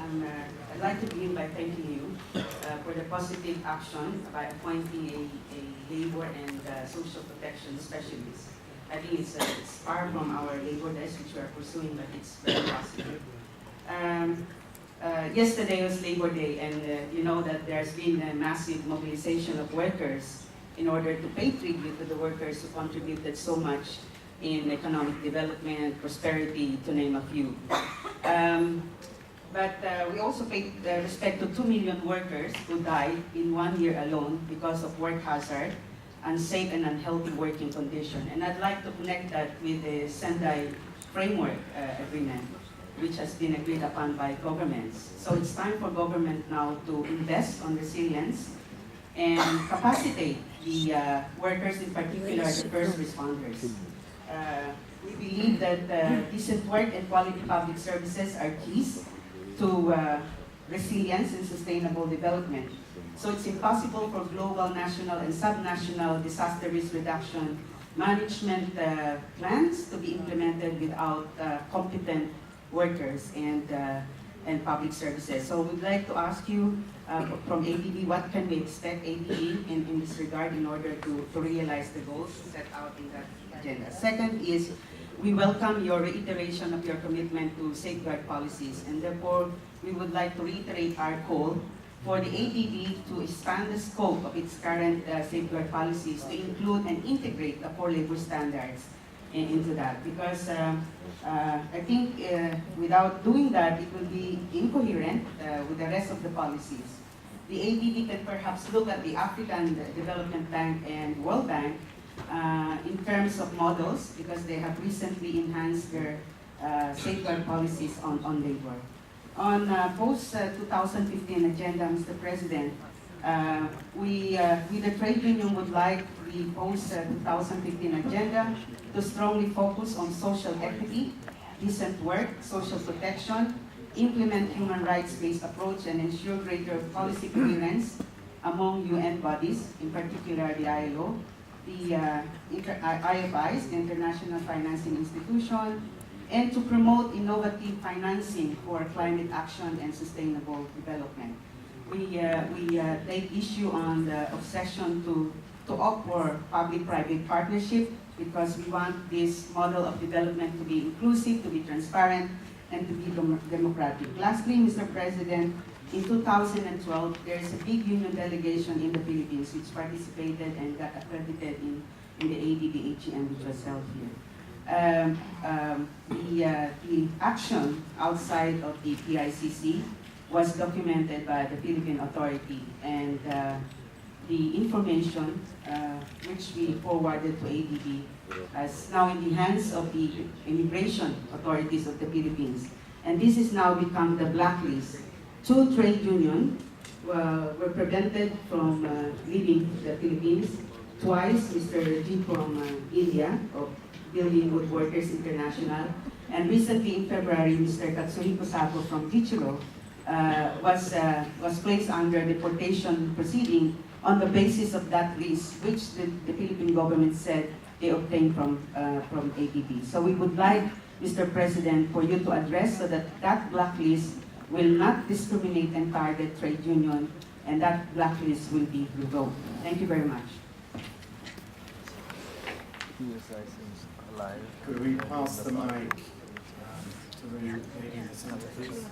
I'd like to begin by thanking you for the positive action by appointing a labor and social protection specialist. I think it's far from our labor desk, which we are pursuing, but it's very positive. Yesterday was Labor Day, and you know that there's been a massive mobilization of workers in order to pay tribute to the workers who contributed so much in economic development, prosperity, to name a few. But we also paid respect to 2 million workers who died in 1 year alone because of work hazard, unsafe and unhealthy working condition. And I'd like to connect that with the Sendai Framework Agreement, which has been agreed upon by governments. So it's time for government now to invest on resilience and capacitate the workers, in particular the first responders. We believe that decent work and quality public services are keys to resilience and sustainable development. So it's impossible for global, national, and subnational disaster risk reduction management plans to be implemented without competent workers and public services. So we'd like to ask you from ADB, what can we expect ADB in this regard in order to realize the goals set out in that agenda? Second is, we welcome your reiteration of your commitment to safeguard policies, and therefore we would like to reiterate our call for the ADB to expand the scope of its current safeguard policies to include and integrate the core labor standards into that, because I think without doing that, it will be incoherent with the rest of the policies. The ADB can perhaps look at the African Development Bank and World Bank in terms of models, because they have recently enhanced their safeguard policies on labor. On post-2015 agenda, Mr. President, we the trade union would like the post-2015 agenda to strongly focus on social equity, decent work, social protection, implement human rights-based approach, and ensure greater policy coherence among UN bodies, in particular the ILO, the IFIs, the International Financing Institution, and to promote innovative financing for climate action and sustainable development. We take issue on the obsession to opt for public-private partnership, because we want this model of development to be inclusive, to be transparent, and to be democratic. Lastly, Mr. President, in 2012, there is a big union delegation in the Philippines which participated and got accredited in the ADB-AGM, which was held here. The action outside of the PICC was documented by the Philippine Authority, and the information which we forwarded to ADB is now in the hands of the immigration authorities of the Philippines. And this has now become the blacklist. 2 trade unions were prevented from leaving the Philippines. Twice, Mr. G from India, of Building Woodworkers International, and recently in February, Mr. Katsuhiko Sato from Kichiro was placed under deportation proceeding on the basis of that list, which the Philippine government said they obtained from ADB. So we would like, Mr. President, for you to address so that that blacklist will not discriminate and target trade union, and that blacklist will be revoked. Thank you very much. Could we pass the mic to the lady in the center, please?